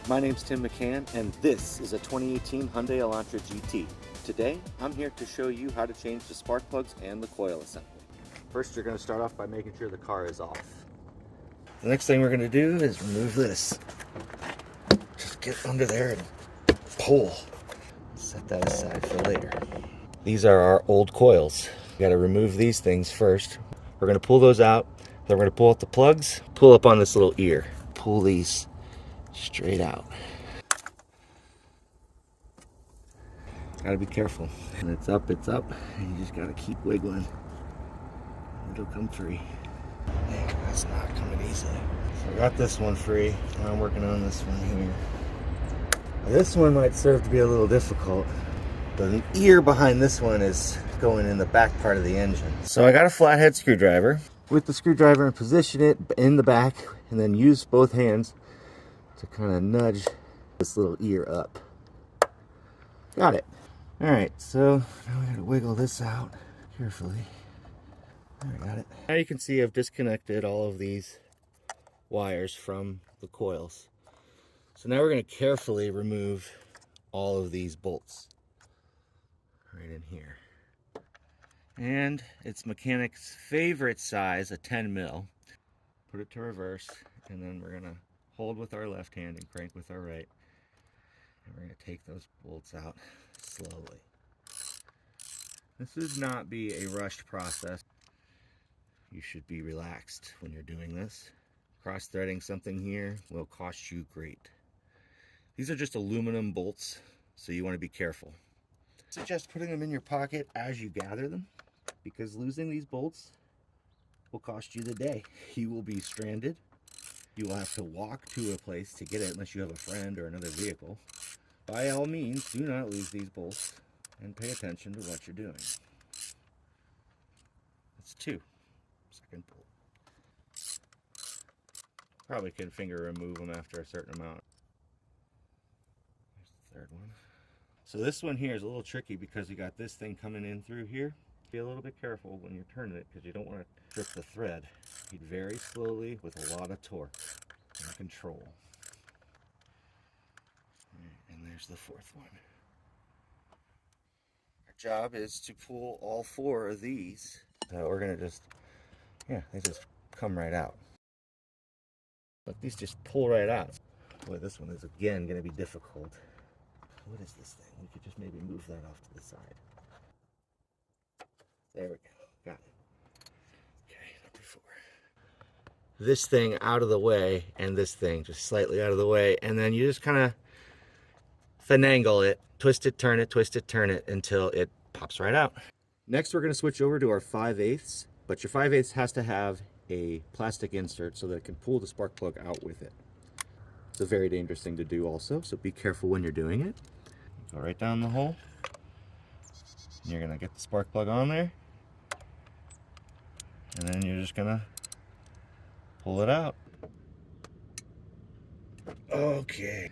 My name's Tim McCann, and this is a 2018 Hyundai Elantra GT. Today, I'm here to show you how to change the spark plugs and the coil assembly. First, you're going to start off by making sure the car is off. The next thing we're going to do is remove this. Just get under there and pull. Set that aside for later. These are our old coils. You got to remove these things first. We're going to pull those out. Then we're going to pull out the plugs, pull up on this little ear. Pull these straight out. Gotta be careful. And it's up, and you just gotta keep wiggling. It'll come free. Man, that's not coming easily. So I got this one free. Now I'm working on this one here. Now this one might serve to be a little difficult. The ear behind this one is going in the back part of the engine. So I got a flathead screwdriver. With the screwdriver, and position it in the back, and then use both hands to kind of nudge this little ear up. Got it. All right, so now we gotta wiggle this out carefully. There, I got it. Now you can see I've disconnected all of these wires from the coils. So now we're gonna carefully remove all of these bolts right in here. And it's mechanic's favorite size, a 10 mil. Put it to reverse, and then we're gonna hold with our left hand and crank with our right. And we're gonna take those bolts out slowly. This should not be a rushed process. You should be relaxed when you're doing this. Cross-threading something here will cost you great. These are just aluminum bolts, so you wanna be careful. I suggest putting them in your pocket as you gather them, because losing these bolts will cost you the day. You will be stranded. You will have to walk to a place to get it unless you have a friend or another vehicle. By all means, do not lose these bolts and pay attention to what you're doing. That's 2. Second bolt. Probably can finger remove them after a certain amount. There's the 3rd one. So this one here is a little tricky because you got this thing coming in through here. Be a little bit careful when you're turning it because you don't want to strip the thread. Feed very slowly with a lot of torque and control. And there's the 4th one. Our job is to pull all 4 of these. We're going to just, they just come right out. But these just pull right out. Boy, this one is again going to be difficult. What is this thing? We could just maybe move that off to the side. There we go. Got it. Okay, number 4. This thing out of the way, and this thing just slightly out of the way, and then you just kind of finagle it, twist it, turn it until it pops right out. Next, we're going to switch over to our 5/8, but your 5/8 has to have a plastic insert so that it can pull the spark plug out with it. It's a very dangerous thing to do also, so be careful when you're doing it. Go right down the hole. And you're going to get the spark plug on there. And then you're just going to pull it out. Okay.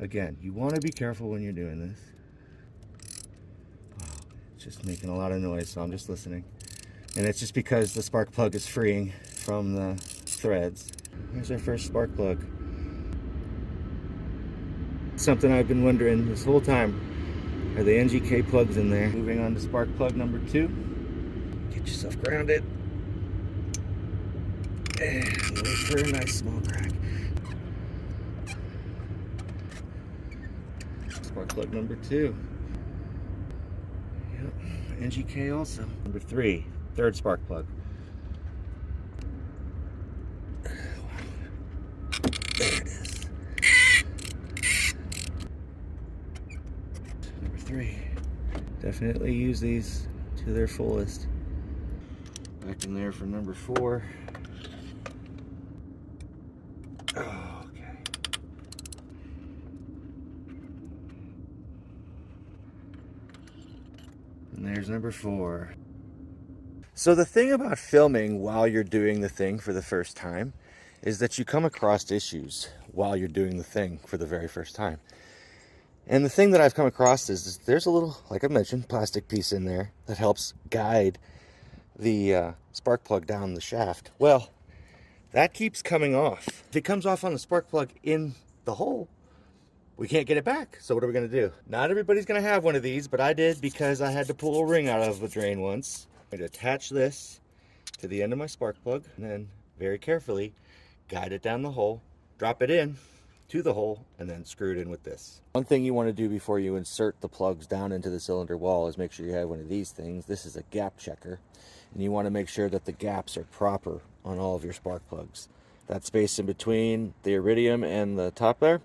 Again, you want to be careful when you're doing this. Wow, it's just making a lot of noise, so I'm just listening. And it's just because the spark plug is freeing from the threads. Here's our first spark plug. Something I've been wondering this whole time. Are the NGK plugs in there? Moving on to spark plug number 2. Get yourself grounded. And wait for a nice small crack. Spark plug number 2. Yep, NGK also. Number 3, 3rd spark plug. There it is. Number 3. Definitely use these to their fullest. Back in there for number 4. And there's number 4. So the thing about filming while you're doing the thing for the first time is that you come across issues while you're doing the thing for the very first time. And the thing that I've come across is there's a little, like I mentioned, plastic piece in there that helps guide the spark plug down the shaft. Well, that keeps coming off. If it comes off on the spark plug in the hole, we can't get it back. So what are we gonna do? Not everybody's gonna have one of these, but I did because I had to pull a ring out of a drain once. I'm gonna attach this to the end of my spark plug and then very carefully guide it down the hole, drop it in to the hole, and then screw it in with this. One thing you want to do before you insert the plugs down into the cylinder wall is make sure you have one of these things. This is a gap checker, and you want to make sure that the gaps are proper on all of your spark plugs. That space in between the iridium and the top there,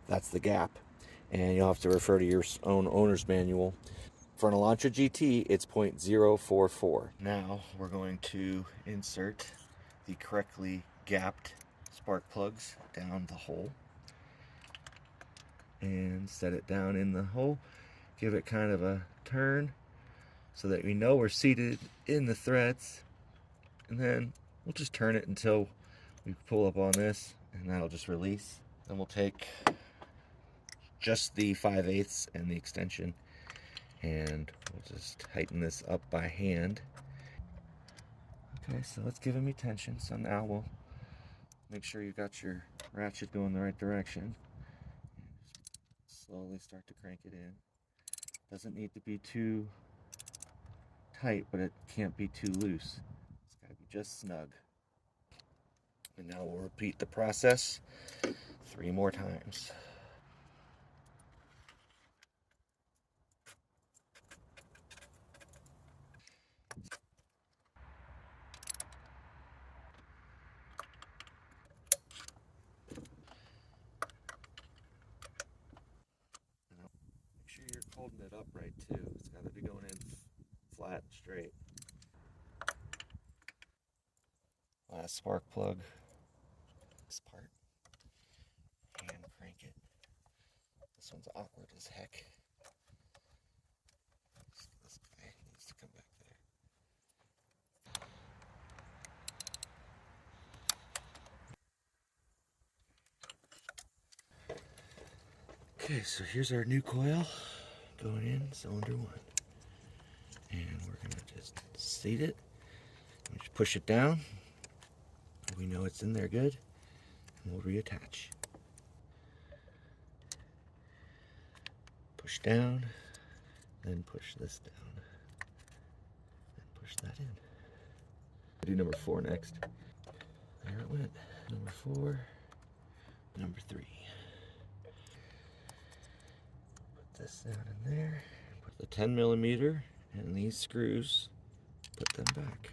that's the gap, and you'll have to refer to your own owner's manual. For an Elantra GT, it's 0.044. Now we're going to insert the correctly gapped spark plugs down the hole and set it down in the hole. Give it kind of a turn so that we know we're seated in the threads, and then we'll just turn it until we pull up on this, and that'll just release. Then we'll take just the 5/8 and the extension, and we'll just tighten this up by hand. Okay, so let's give him tension. So now we'll make sure you got your ratchet going the right direction. Slowly start to crank it in. Doesn't need to be too tight, but it can't be too loose. It's got to be just snug. And now we'll repeat the process 3 more times. Make sure you're holding it upright too. It's got to be going in flat, straight. Last spark plug. This part. And crank it. This one's awkward as heck. This guy needs to come back there. Okay, so here's our new coil going in cylinder 1. And we're going to just seat it. Just push it down. We know it's in there good. And we'll reattach. Push down, then push this down, and push that in. I'll do number 4 next. There it went. Number 4, number 3. Put this down in there. Put the 10mm and these screws, put them back.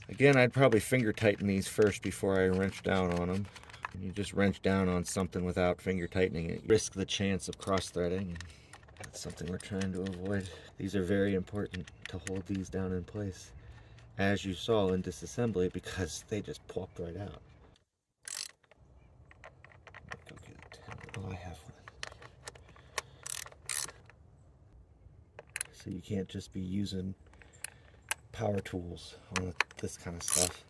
Again, I'd probably finger tighten these first before I wrench down on them. When you just wrench down on something without finger tightening it, you risk the chance of cross-threading. That's something we're trying to avoid. These are very important to hold these down in place, as you saw in disassembly, because they just popped right out. Go get it. Oh, I have one. So you can't just be using power tools on this kind of stuff.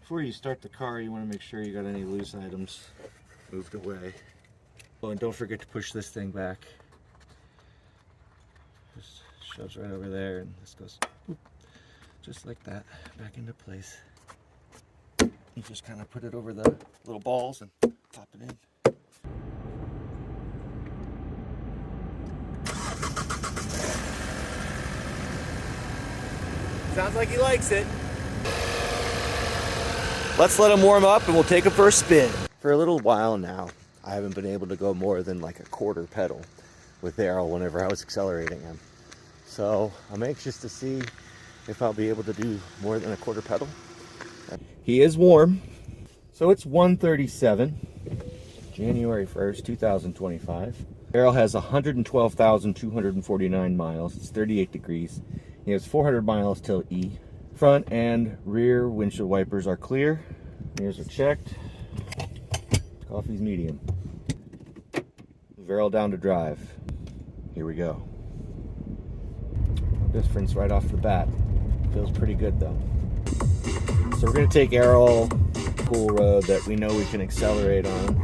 Before you start the car, you want to make sure you got any loose items moved away. Oh, and don't forget to push this thing back. Just shoves right over there, and this goes whoop, just like that, back into place. You just kind of put it over the little balls and pop it in. Sounds like he likes it. Let's let him warm up and we'll take him for a spin. For a little while now, I haven't been able to go more than like a quarter pedal with Daryl whenever I was accelerating him. So I'm anxious to see if I'll be able to do more than a quarter pedal. He is warm. So it's 1:37, January 1st, 2025. Daryl has 112,249 miles. It's 38 degrees. He has 400 miles till E. Front and rear windshield wipers are clear. Mirrors are checked. Coffee's medium. Daryl down to drive. Here we go. No difference right off the bat. Feels pretty good though. So we're going to take Errol cool road that we know we can accelerate on.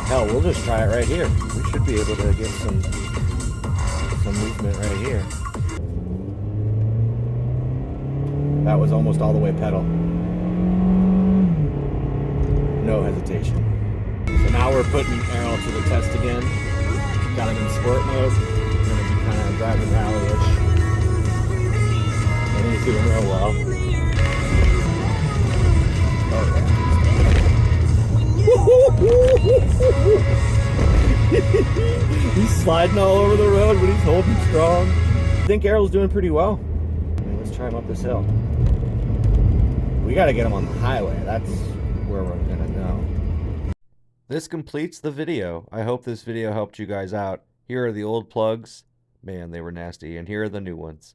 Hell, we'll just try it right here. We should be able to get some movement right here. That was almost all the way pedal. No hesitation. So now we're putting Errol to the test again. Got him in sport mode. We're gonna be kind of driving rally-ish. And he's doing real well. Oh yeah. He's sliding all over the road, but he's holding strong. I think Errol's doing pretty well. Let's try him up this hill. We gotta get him on the highway. That's where we're gonna go. This completes the video. I hope this video helped you guys out. Here are the old plugs. Man, they were nasty. And here are the new ones.